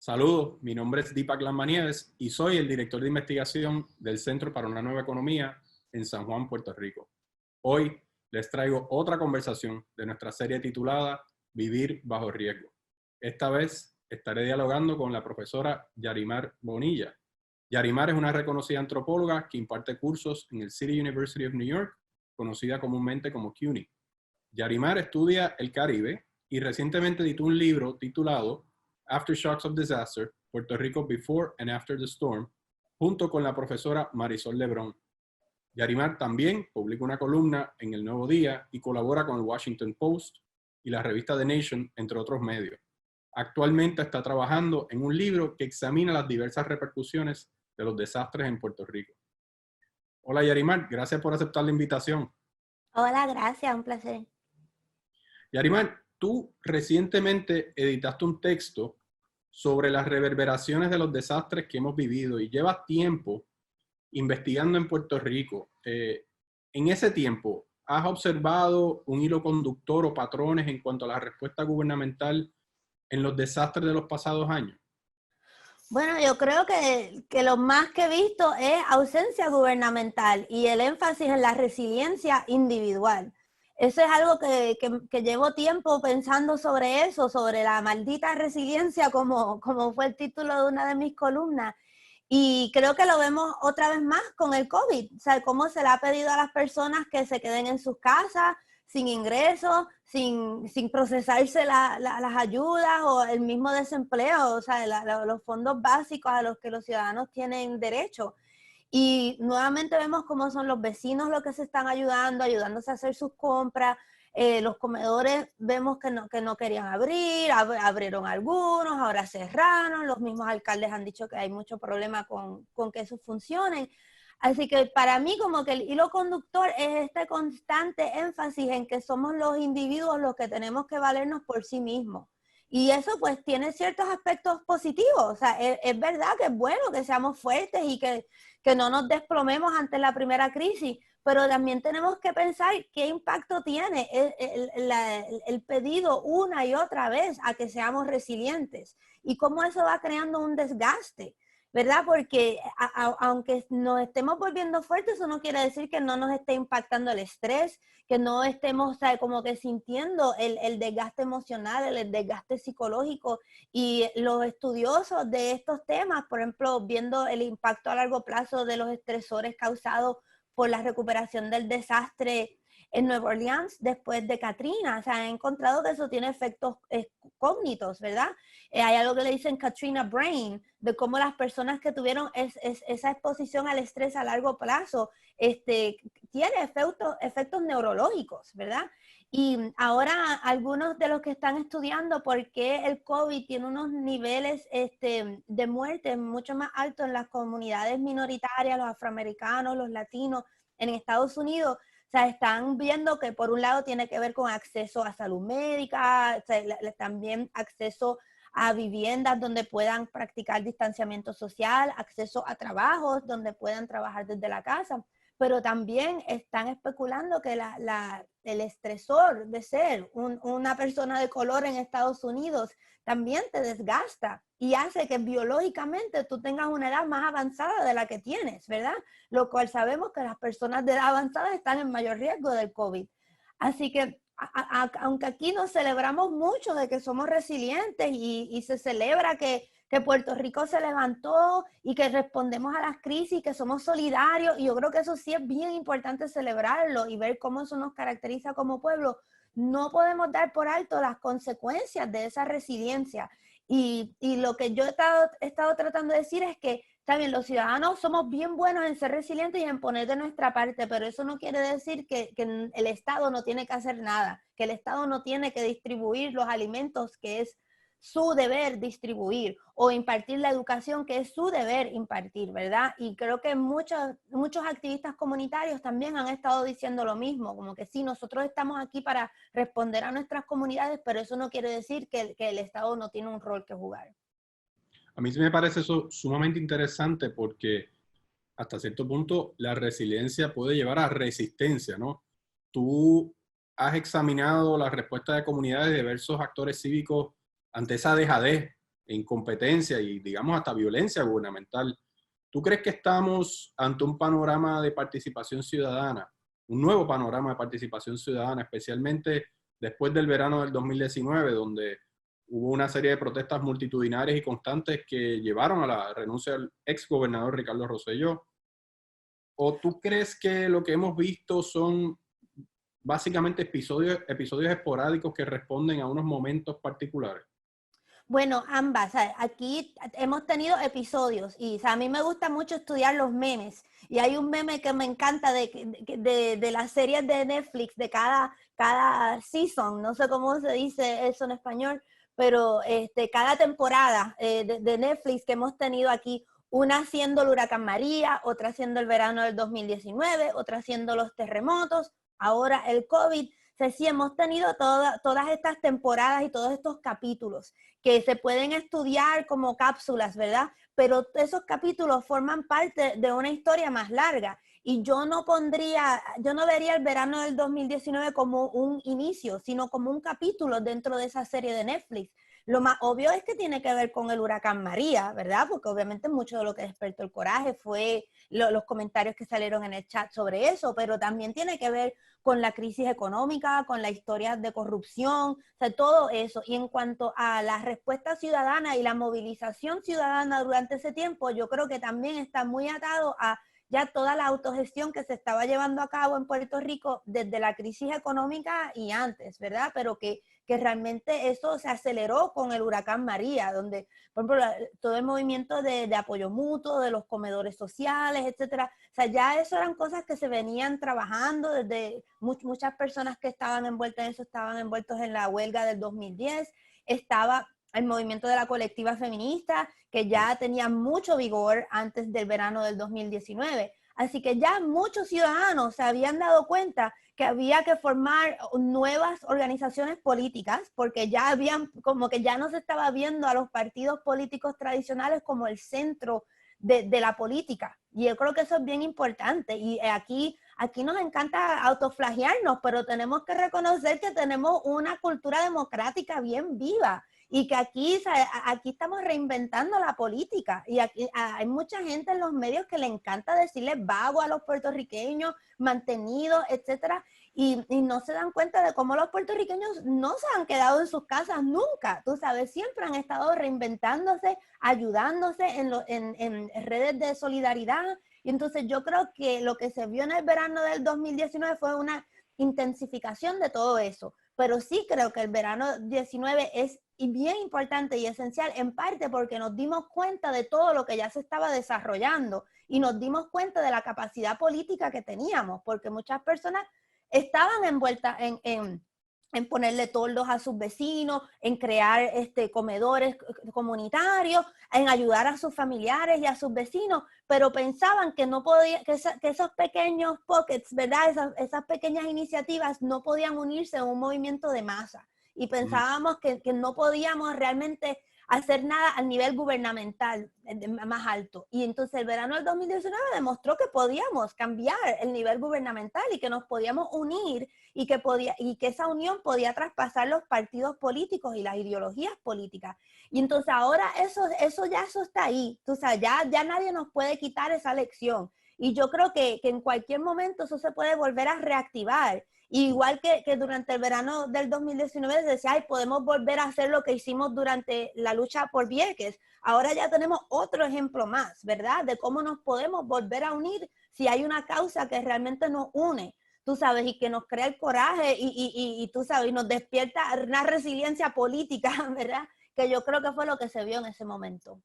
Saludos, mi nombre es Deepak Lambanieves y soy el director de investigación del Centro para una Nueva Economía en San Juan, Puerto Rico. Hoy les traigo otra conversación de nuestra serie titulada Vivir bajo riesgo. Esta vez estaré dialogando con la profesora Yarimar Bonilla. Yarimar es una reconocida antropóloga que imparte cursos en el City University of New York, conocida comúnmente como CUNY. Yarimar estudia el Caribe y recientemente editó un libro titulado Aftershocks of Disaster, Puerto Rico Before and After the Storm, junto con la profesora Marisol Lebrón. Yarimar también publica una columna en El Nuevo Día y colabora con el Washington Post y la revista The Nation, entre otros medios. Actualmente está trabajando en un libro que examina las diversas repercusiones de los desastres en Puerto Rico. Hola Yarimar, gracias por aceptar la invitación. Hola, gracias, un placer. Yarimar, tú recientemente editaste un texto sobre las reverberaciones de los desastres que hemos vivido y llevas tiempo investigando en Puerto Rico. En ese tiempo, ¿has observado un hilo conductor o patrones en cuanto a la respuesta gubernamental en los desastres de los pasados años? Bueno, yo creo que lo más que he visto es ausencia gubernamental y el énfasis en la resiliencia individual. Eso es algo que llevo tiempo pensando sobre eso, sobre la maldita resiliencia, como fue el título de una de mis columnas. Y creo que lo vemos otra vez más con el COVID, o sea, cómo se le ha pedido a las personas que se queden en sus casas, sin ingresos, sin procesarse las ayudas o el mismo desempleo, o sea, los fondos básicos a los que los ciudadanos tienen derecho. Y nuevamente vemos cómo son los vecinos los que se están ayudándose a hacer sus compras. Los comedores vemos que no querían abrir, abrieron algunos, ahora cerraron. Los mismos alcaldes han dicho que hay mucho problema con que eso funcione. Así que para mí como que el hilo conductor es este constante énfasis en que somos los individuos los que tenemos que valernos por sí mismos. Y eso pues tiene ciertos aspectos positivos. O sea, es verdad que es bueno que seamos fuertes y que no nos desplomemos ante la primera crisis, pero también tenemos que pensar qué impacto tiene el pedido una y otra vez a que seamos resilientes y cómo eso va creando un desgaste, ¿verdad? Porque aunque nos estemos volviendo fuertes, eso no quiere decir que no nos esté impactando el estrés, que no estemos, ¿sabe?, como que sintiendo el desgaste emocional, el desgaste psicológico. Y los estudiosos de estos temas, por ejemplo, viendo el impacto a largo plazo de los estresores causados por la recuperación del desastre en Nueva Orleans después de Katrina, o sea, han encontrado que eso tiene efectos cognitos, ¿verdad? Hay algo que le dicen Katrina Brain, de cómo las personas que tuvieron esa exposición al estrés a largo plazo tiene efectos neurológicos, ¿verdad? Y ahora algunos de los que están estudiando por qué el COVID tiene unos niveles de muerte mucho más altos en las comunidades minoritarias, los afroamericanos, los latinos en Estados Unidos, o sea, están viendo que por un lado tiene que ver con acceso a salud médica, o sea, también acceso a viviendas donde puedan practicar distanciamiento social, acceso a trabajos donde puedan trabajar desde la casa, pero también están especulando que el estresor de ser una persona de color en Estados Unidos también te desgasta y hace que biológicamente tú tengas una edad más avanzada de la que tienes, ¿verdad? Lo cual sabemos que las personas de edad avanzada están en mayor riesgo del COVID. Así que aunque aquí nos celebramos mucho de que somos resilientes y se celebra que Puerto Rico se levantó y que respondemos a las crisis, que somos solidarios, y yo creo que eso sí es bien importante celebrarlo y ver cómo eso nos caracteriza como pueblo, no podemos dar por alto las consecuencias de esa resiliencia. Y lo que yo he estado tratando de decir es que, está bien, los ciudadanos somos bien buenos en ser resilientes y en poner de nuestra parte, pero eso no quiere decir que el Estado no tiene que hacer nada, que el Estado no tiene que distribuir los alimentos que es su deber distribuir, o impartir la educación que es su deber impartir, ¿verdad? Y creo que muchos activistas comunitarios también han estado diciendo lo mismo, como que sí, nosotros estamos aquí para responder a nuestras comunidades, pero eso no quiere decir que el Estado no tiene un rol que jugar. A mí sí me parece eso sumamente interesante porque hasta cierto punto la resiliencia puede llevar a resistencia, ¿no? Tú has examinado la respuesta de comunidades de diversos actores cívicos ante esa dejadez incompetencia y, digamos, hasta violencia gubernamental. ¿Tú crees que estamos ante un panorama de participación ciudadana, un nuevo panorama de participación ciudadana, especialmente después del verano del 2019, donde hubo una serie de protestas multitudinarias y constantes que llevaron a la renuncia del ex gobernador Ricardo Rosselló? ¿O tú crees que lo que hemos visto son básicamente episodios esporádicos que responden a unos momentos particulares? Bueno, ambas. O sea, aquí hemos tenido episodios y o sea, a mí me gusta mucho estudiar los memes. Y hay un meme que me encanta de las series de Netflix, de cada season, no sé cómo se dice eso en español, pero cada temporada de Netflix que hemos tenido aquí, una siendo el huracán María, otra siendo el verano del 2019, otra siendo los terremotos, ahora el COVID. O sea, sí, hemos tenido todas estas temporadas y todos estos capítulos que se pueden estudiar como cápsulas, ¿verdad? Pero esos capítulos forman parte de una historia más larga. Y yo no vería el verano del 2019 como un inicio, sino como un capítulo dentro de esa serie de Netflix. Lo más obvio es que tiene que ver con el huracán María, ¿verdad? Porque obviamente mucho de lo que despertó el coraje fue los comentarios que salieron en el chat sobre eso, pero también tiene que ver con la crisis económica, con la historia de corrupción, o sea, todo eso. Y en cuanto a la respuesta ciudadana y la movilización ciudadana durante ese tiempo, yo creo que también está muy atado a ya toda la autogestión que se estaba llevando a cabo en Puerto Rico desde la crisis económica y antes, ¿verdad? Pero que realmente eso se aceleró con el huracán María, donde, por ejemplo, todo el movimiento de apoyo mutuo, de los comedores sociales, etcétera. O sea, ya eso eran cosas que se venían trabajando desde muchas personas que estaban envueltas en eso, estaban envueltos en la huelga del 2010, estaba el movimiento de la colectiva feminista, que ya tenía mucho vigor antes del verano del 2019. Así que ya muchos ciudadanos se habían dado cuenta que había que formar nuevas organizaciones políticas, porque ya habían, como que ya no se estaba viendo a los partidos políticos tradicionales como el centro de la política. Y yo creo que eso es bien importante. Y aquí nos encanta autoflagearnos, pero tenemos que reconocer que tenemos una cultura democrática bien viva y que aquí estamos reinventando la política. Y aquí hay mucha gente en los medios que le encanta decirles vago a los puertorriqueños, mantenidos, etcétera, y no se dan cuenta de cómo los puertorriqueños no se han quedado en sus casas nunca, tú sabes, siempre han estado reinventándose, ayudándose en redes de solidaridad. Y entonces yo creo que lo que se vio en el verano del 2019 fue una intensificación de todo eso, pero sí creo que el verano 19 es bien importante y esencial, en parte porque nos dimos cuenta de todo lo que ya se estaba desarrollando y nos dimos cuenta de la capacidad política que teníamos, porque muchas personas estaban envueltas en ponerle toldos a sus vecinos, en crear comedores comunitarios, en ayudar a sus familiares y a sus vecinos, pero pensaban que no podía, que esos pequeños pockets, ¿verdad? Esas pequeñas iniciativas no podían unirse a un movimiento de masa. Y pensábamos que no podíamos realmente hacer nada al nivel gubernamental más alto. Y entonces el verano del 2019 demostró que podíamos cambiar el nivel gubernamental y que nos podíamos unir y que esa unión podía traspasar los partidos políticos y las ideologías políticas. Y entonces ahora eso está ahí. Entonces ya nadie nos puede quitar esa lección. Y yo creo que en cualquier momento eso se puede volver a reactivar. Igual que durante el verano del 2019 se decía, ay, podemos volver a hacer lo que hicimos durante la lucha por Vieques. Ahora ya tenemos otro ejemplo más, ¿verdad? De cómo nos podemos volver a unir si hay una causa que realmente nos une, tú sabes, y que nos crea el coraje y tú sabes, y nos despierta una resiliencia política, ¿verdad? Que yo creo que fue lo que se vio en ese momento.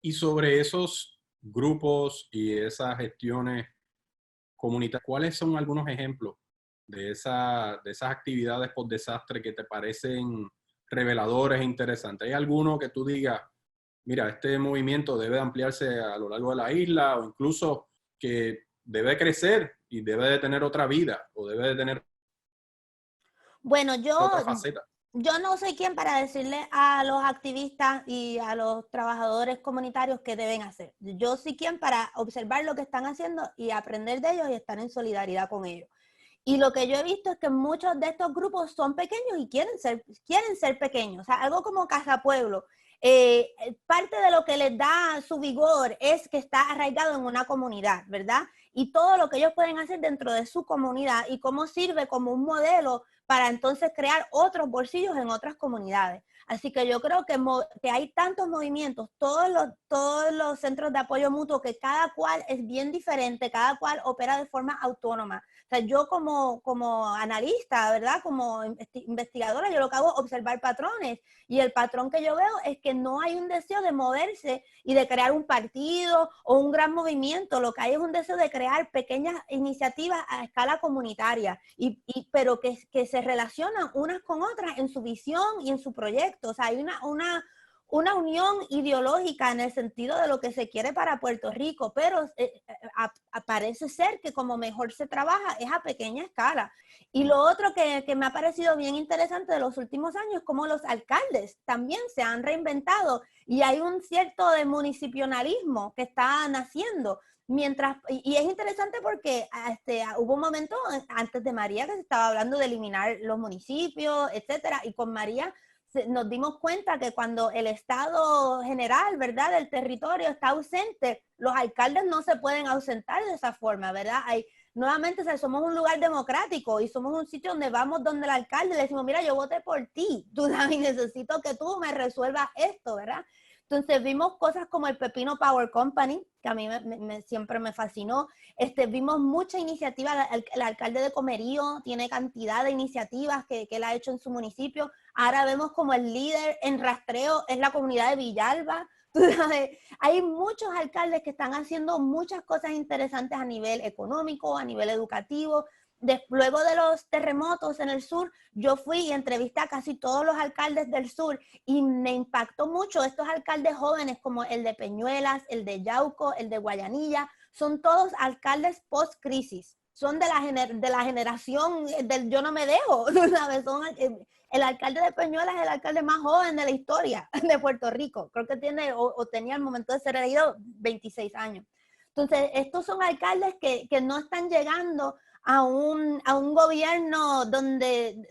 Y sobre esos grupos y esas gestiones comunitarias, ¿cuáles son algunos ejemplos de esas actividades post desastre que te parecen reveladores e interesantes? ¿Hay alguno que tú digas, mira, este movimiento debe ampliarse a lo largo de la isla o incluso que debe crecer y debe de tener otra vida o debe de tener Bueno, otra faceta? yo no soy quien para decirle a los activistas y a los trabajadores comunitarios qué deben hacer. Yo soy quien para observar lo que están haciendo y aprender de ellos y estar en solidaridad con ellos. Y lo que yo he visto es que muchos de estos grupos son pequeños y quieren ser pequeños, o sea, algo como Casa Pueblo. Parte de lo que les da su vigor es que está arraigado en una comunidad, ¿verdad? Y todo lo que ellos pueden hacer dentro de su comunidad y cómo sirve como un modelo para entonces crear otros bolsillos en otras comunidades. Así que yo creo que hay tantos movimientos, todos los centros de apoyo mutuo, que cada cual es bien diferente, cada cual opera de forma autónoma. O sea, yo como analista, ¿verdad? Como investigadora, yo lo que hago es observar patrones. Y el patrón que yo veo es que no hay un deseo de moverse y de crear un partido o un gran movimiento. Lo que hay es un deseo de crear pequeñas iniciativas a escala comunitaria, pero que se relacionan unas con otras en su visión y en su proyecto. O sea, hay una unión ideológica en el sentido de lo que se quiere para Puerto Rico, pero parece ser que como mejor se trabaja es a pequeña escala. Y lo otro que me ha parecido bien interesante de los últimos años es cómo los alcaldes también se han reinventado y hay un cierto de municipionalismo que está naciendo. Y es interesante porque hubo un momento antes de María que se estaba hablando de eliminar los municipios, etcétera, y con María nos dimos cuenta que cuando el Estado general, ¿verdad?, del territorio está ausente, los alcaldes no se pueden ausentar de esa forma, ¿verdad? Nuevamente, o sea, somos un lugar democrático y somos un sitio donde vamos donde el alcalde le decimos, mira, yo voté por ti, tú sabes, necesito que tú me resuelvas esto, ¿verdad? Entonces vimos cosas como el Pepino Power Company, que a mí siempre me fascinó. Vimos mucha iniciativa, el alcalde de Comerío tiene cantidad de iniciativas que él ha hecho en su municipio. Ahora vemos como el líder en rastreo es la comunidad de Villalba. Hay muchos alcaldes que están haciendo muchas cosas interesantes a nivel económico, a nivel educativo. Luego de los terremotos en el sur, yo fui y entrevisté a casi todos los alcaldes del sur y me impactó mucho estos alcaldes jóvenes como el de Peñuelas, el de Yauco, el de Guayanilla, son todos alcaldes post-crisis, son de la generación del yo no me dejo, ¿sabes? El alcalde de Peñuelas es el alcalde más joven de la historia de Puerto Rico, creo que tiene o tenía al momento de ser elegido 26 años. Entonces, estos son alcaldes que no están llegando a un gobierno donde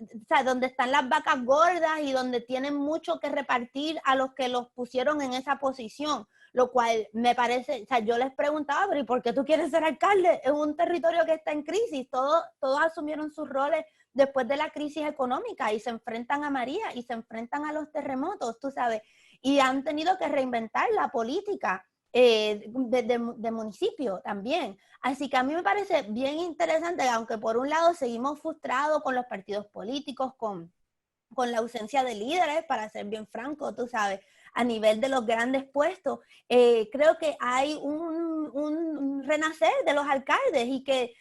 están las vacas gordas y donde tienen mucho que repartir a los que los pusieron en esa posición, lo cual me parece, o sea, yo les preguntaba, pero ¿y por qué tú quieres ser alcalde? Es un territorio que está en crisis, todos asumieron sus roles después de la crisis económica y se enfrentan a María y se enfrentan a los terremotos, tú sabes, y han tenido que reinventar la política de municipio también. Así que a mí me parece bien interesante, aunque por un lado seguimos frustrados con los partidos políticos, con la ausencia de líderes, para ser bien franco, tú sabes, a nivel de los grandes puestos, creo que hay un renacer de los alcaldes y que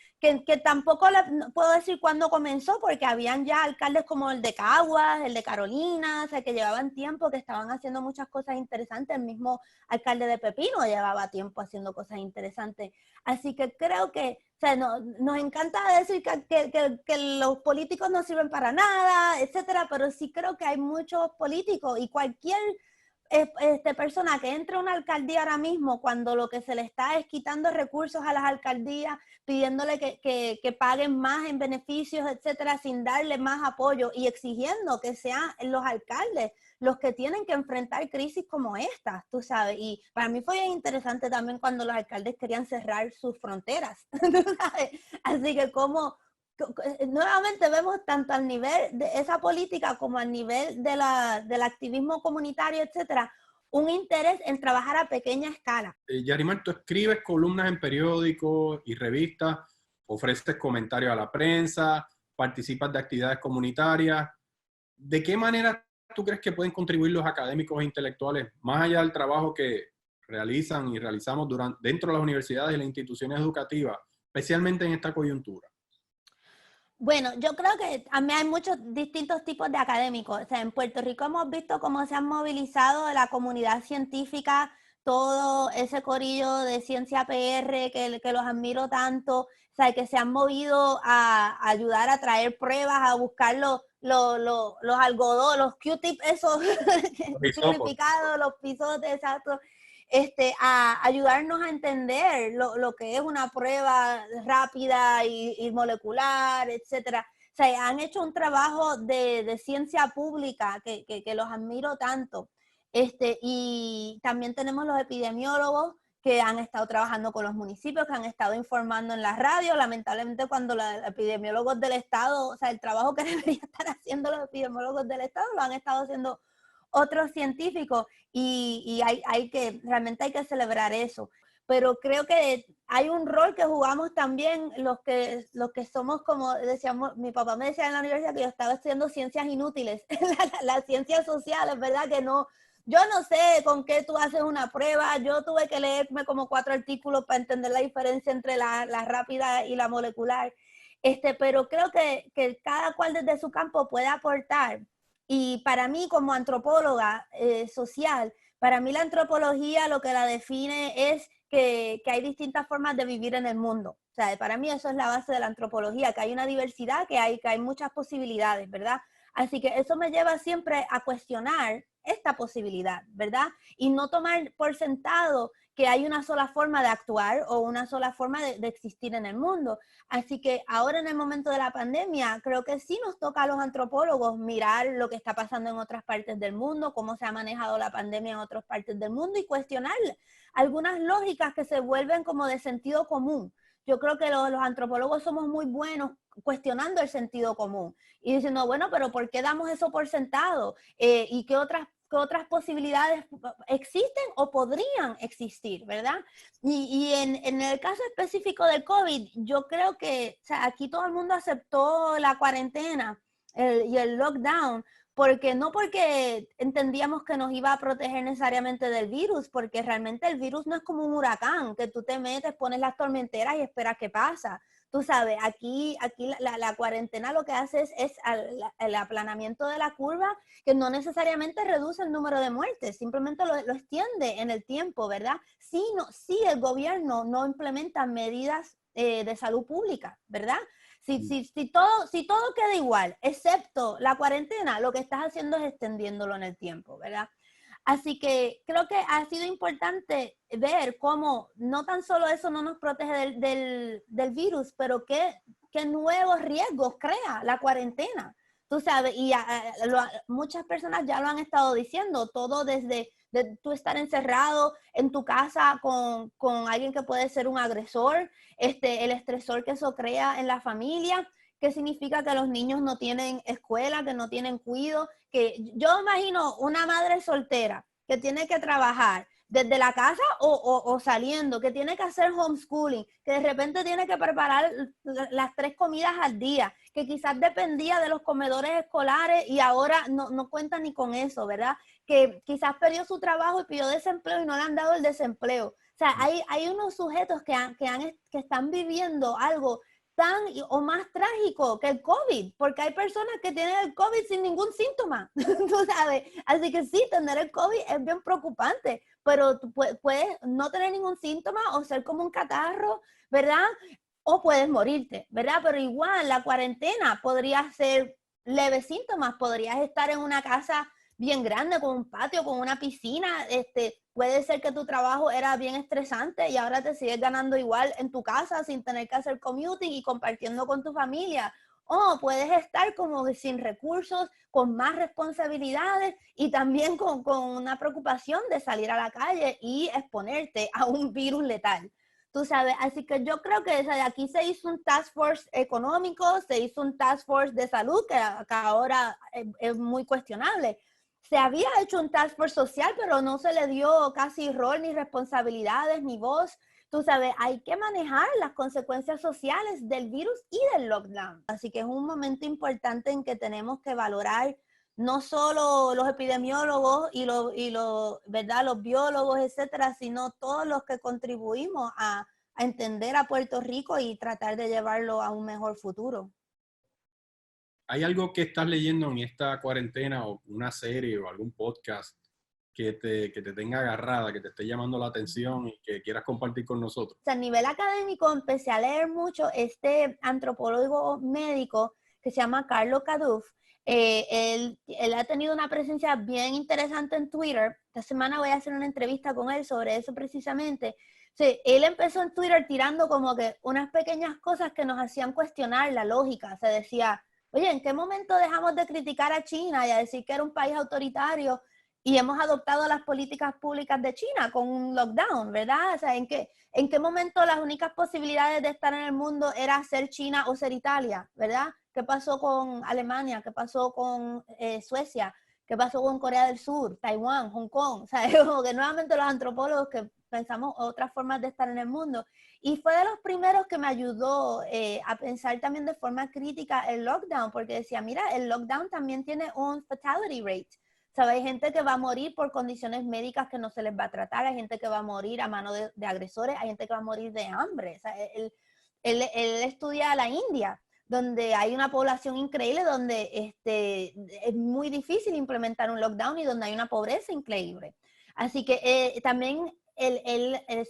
tampoco puedo decir cuándo comenzó, porque habían ya alcaldes como el de Caguas, el de Carolina, o sea, que llevaban tiempo, que estaban haciendo muchas cosas interesantes. El mismo alcalde de Pepino llevaba tiempo haciendo cosas interesantes. Así que creo que, o sea, nos encanta decir que los políticos no sirven para nada, etcétera, pero sí creo que hay muchos políticos y cualquier persona que entre a una alcaldía ahora mismo, cuando lo que se le está es quitando recursos a las alcaldías, pidiéndole que paguen más en beneficios, etcétera, sin darle más apoyo y exigiendo que sean los alcaldes los que tienen que enfrentar crisis como estas, tú sabes. Y para mí fue interesante también cuando los alcaldes querían cerrar sus fronteras, ¿tú sabes? Así que nuevamente vemos tanto al nivel de esa política como al nivel del activismo comunitario, etcétera, un interés en trabajar a pequeña escala. Yarimar, tú escribes columnas en periódicos y revistas, ofreces comentarios a la prensa, participas de actividades comunitarias. ¿De qué manera tú crees que pueden contribuir los académicos e intelectuales, más allá del trabajo que realizan y realizamos dentro de las universidades y las instituciones educativas, especialmente en esta coyuntura? Bueno, yo creo que también hay muchos distintos tipos de académicos. O sea, en Puerto Rico hemos visto cómo se han movilizado la comunidad científica, todo ese corillo de Ciencia PR, que los admiro tanto, o sea, que se han movido a ayudar a traer pruebas, a buscar los algodones, los Q-tips, esos purificados, los pisotes, exacto. a ayudarnos a entender lo que es una prueba rápida y molecular, etcétera. O sea, han hecho un trabajo de ciencia pública que los admiro tanto. Y también tenemos los epidemiólogos que han estado trabajando con los municipios, que han estado informando en la radio. Lamentablemente, cuando los epidemiólogos del Estado, o sea, el trabajo que deberían estar haciendo los epidemiólogos del Estado, lo han estado haciendo otros científicos, y realmente hay que celebrar eso. Pero creo que hay un rol que jugamos también los que somos, como decíamos, mi papá me decía en la universidad que yo estaba estudiando ciencias inútiles, las ciencias sociales, ¿verdad? Que no, yo no sé con qué tú haces una prueba. Yo tuve que leerme como 4 artículos para entender la diferencia entre la rápida y la molecular. Pero creo que cada cual desde su campo puede aportar. Y para mí, como antropóloga social, para mí la antropología lo que la define es que hay distintas formas de vivir en el mundo. O sea, para mí eso es la base de la antropología, que hay una diversidad, que hay muchas posibilidades, ¿verdad? Así que eso me lleva siempre a cuestionar esta posibilidad, ¿verdad? Y no tomar por sentado que hay una sola forma de actuar o una sola forma de existir en el mundo. Así que ahora, en el momento de la pandemia, creo que sí nos toca a los antropólogos mirar lo que está pasando en otras partes del mundo, cómo se ha manejado la pandemia en otras partes del mundo, y cuestionar algunas lógicas que se vuelven como de sentido común. Yo creo que los antropólogos somos muy buenos cuestionando el sentido común y diciendo, bueno, pero ¿por qué damos eso por sentado? ¿Y qué otras posibilidades existen o podrían existir, verdad? Y en el caso específico del COVID, yo creo que, o sea, aquí todo el mundo aceptó la cuarentena y el lockdown, porque entendíamos que nos iba a proteger necesariamente del virus, porque realmente el virus no es como un huracán, que tú te metes, pones las tormenteras y esperas que pasa. Tú sabes, aquí la cuarentena lo que hace es el aplanamiento de la curva, que no necesariamente reduce el número de muertes, simplemente lo extiende en el tiempo, ¿verdad? Si el gobierno no implementa medidas de salud pública, ¿verdad? Si todo queda igual, excepto la cuarentena, lo que estás haciendo es extendiéndolo en el tiempo, ¿verdad? Así que creo que ha sido importante ver cómo no tan solo eso no nos protege del virus, pero qué nuevos riesgos crea la cuarentena. Tú sabes, y muchas personas ya lo han estado diciendo, todo desde tú estar encerrado en tu casa con alguien que puede ser un agresor, el estresor que eso crea en la familia, que significa que los niños no tienen escuela, que no tienen cuidado, que yo imagino una madre soltera que tiene que trabajar desde la casa o saliendo, que tiene que hacer homeschooling, que de repente tiene que preparar las 3 comidas al día, que quizás dependía de los comedores escolares y ahora no cuenta ni con eso, ¿verdad? Que quizás perdió su trabajo y pidió desempleo y no le han dado el desempleo. O sea, hay unos sujetos que están viviendo algo tan o más trágico que el COVID, porque hay personas que tienen el COVID sin ningún síntoma, tú sabes. Así que sí, tener el COVID es bien preocupante, pero tú puedes no tener ningún síntoma o ser como un catarro, ¿verdad? O puedes morirte, ¿verdad? Pero igual la cuarentena podría ser leves síntomas, podrías estar en una casa bien grande, con un patio, con una piscina, puede ser que tu trabajo era bien estresante y ahora te sigues ganando igual en tu casa sin tener que hacer commuting y compartiendo con tu familia. O puedes estar como sin recursos, con más responsabilidades y también con una preocupación de salir a la calle y exponerte a un virus letal. Tú sabes, así que yo creo que aquí se hizo un task force económico, se hizo un task force de salud, que ahora es muy cuestionable. Se había hecho un task force social, pero no se le dio casi rol, ni responsabilidades, ni voz. Tú sabes, hay que manejar las consecuencias sociales del virus y del lockdown. Así que es un momento importante en que tenemos que valorar no solo los epidemiólogos ¿verdad? Los biólogos, etcétera, sino todos los que contribuimos a entender a Puerto Rico y tratar de llevarlo a un mejor futuro. ¿Hay algo que estás leyendo en esta cuarentena o una serie o algún podcast que te tenga agarrada, que te esté llamando la atención y que quieras compartir con nosotros? O sea, a nivel académico empecé a leer mucho este antropólogo médico que se llama Carlo Caduf. Él ha tenido una presencia bien interesante en Twitter. Esta semana voy a hacer una entrevista con él sobre eso precisamente. Sí, él empezó en Twitter tirando como que unas pequeñas cosas que nos hacían cuestionar la lógica. Se decía, oye, ¿en qué momento dejamos de criticar a China y a decir que era un país autoritario y hemos adoptado las políticas públicas de China con un lockdown, ¿verdad? O sea, ¿en qué momento las únicas posibilidades de estar en el mundo era ser China o ser Italia, ¿verdad? ¿Qué pasó con Alemania? ¿Qué pasó con Suecia? ¿Qué pasó con Corea del Sur, Taiwán, Hong Kong? O sea, como que nuevamente los antropólogos que pensamos otras formas de estar en el mundo. Y fue de los primeros que me ayudó a pensar también de forma crítica el lockdown, porque decía, mira, el lockdown también tiene un fatality rate. ¿Sabes? Hay gente que va a morir por condiciones médicas que no se les va a tratar, hay gente que va a morir a mano de agresores, hay gente que va a morir de hambre. O sea, él estudia la India, donde hay una población increíble, donde es muy difícil implementar un lockdown y donde hay una pobreza increíble. Así que también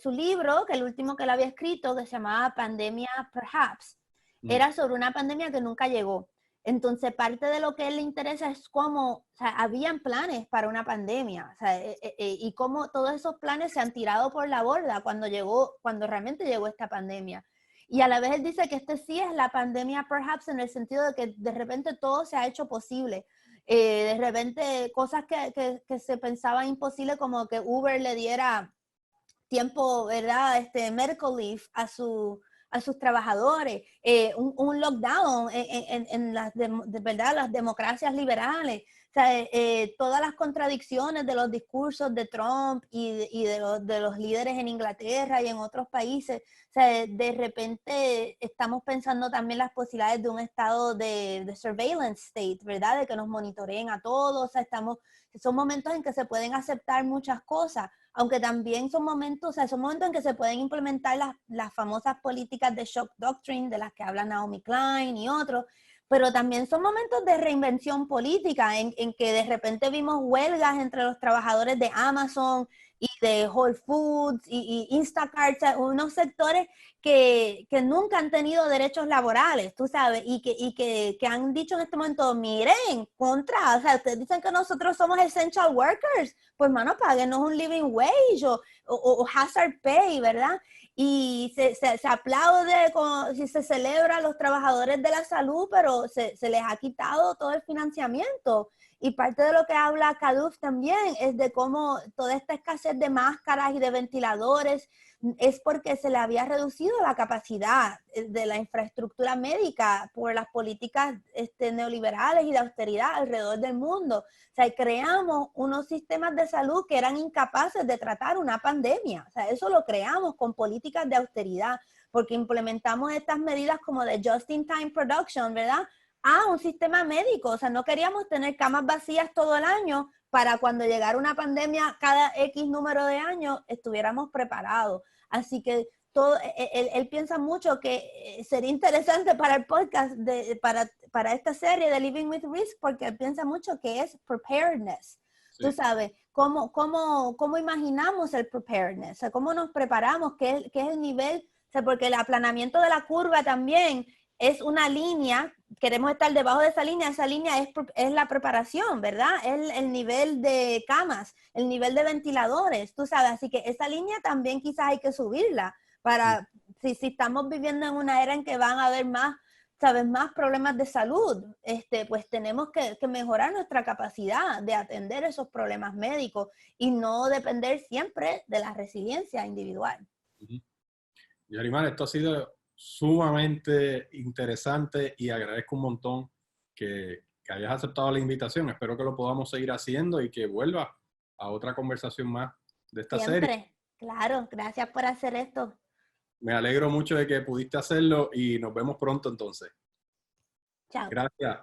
su libro, que el último que él había escrito, que se llamaba Pandemia Perhaps, era sobre una pandemia que nunca llegó. Entonces, parte de lo que a él le interesa es cómo, o sea, habían planes para una pandemia, o sea, y cómo todos esos planes se han tirado por la borda cuando realmente llegó esta pandemia. Y a la vez él dice que sí es la pandemia perhaps, en el sentido de que de repente todo se ha hecho posible. De repente cosas que se pensaban imposibles, como que Uber le diera tiempo, ¿verdad? Medical leave a sus trabajadores, un lockdown en ¿verdad? Las democracias liberales. O sea, todas las contradicciones de los discursos de Trump y de los líderes en Inglaterra y en otros países. O sea, de repente estamos pensando también las posibilidades de un estado de surveillance state, ¿verdad? De que nos monitoreen a todos. O sea, son momentos en que se pueden aceptar muchas cosas, aunque también son momentos en que se pueden implementar las famosas políticas de shock doctrine, de las que habla Naomi Klein y otros, pero también son momentos de reinvención política, en que de repente vimos huelgas entre los trabajadores de Amazon y de Whole Foods y Instacart, o sea, unos sectores que nunca han tenido derechos laborales, tú sabes, y que han dicho en este momento, miren, o sea, ustedes dicen que nosotros somos essential workers, pues hermano, páguenos un living wage o hazard pay, ¿verdad? Y se aplaude, si se celebra a los trabajadores de la salud, pero se les ha quitado todo el financiamiento. Y parte de lo que habla Caduf también es de cómo toda esta escasez de máscaras y de ventiladores es porque se le había reducido la capacidad de la infraestructura médica por las políticas neoliberales y de austeridad alrededor del mundo. O sea, creamos unos sistemas de salud que eran incapaces de tratar una pandemia. O sea, eso lo creamos con políticas de austeridad, porque implementamos estas medidas como de just-in-time production, ¿verdad? Un sistema médico. O sea, no queríamos tener camas vacías todo el año para cuando llegara una pandemia cada X número de años estuviéramos preparados. Así que él piensa mucho que sería interesante para el podcast, para esta serie de Living with Risk, porque él piensa mucho que es preparedness. Sí. Tú sabes, ¿cómo imaginamos el preparedness? O sea, ¿cómo nos preparamos? ¿Qué es el nivel? O sea, porque el aplanamiento de la curva también es una línea, queremos estar debajo de esa línea es la preparación, ¿verdad? Es el nivel de camas, el nivel de ventiladores, tú sabes, así que esa línea también quizás hay que subirla para, si estamos viviendo en una era en que van a haber más problemas de salud, pues tenemos que mejorar nuestra capacidad de atender esos problemas médicos y no depender siempre de la resiliencia individual. Yarimar, esto ha sido sumamente interesante y agradezco un montón que hayas aceptado la invitación. Espero que lo podamos seguir haciendo y que vuelva a otra conversación más de esta serie. Siempre, claro. Gracias por hacer esto. Me alegro mucho de que pudiste hacerlo y nos vemos pronto entonces. Chao. Gracias.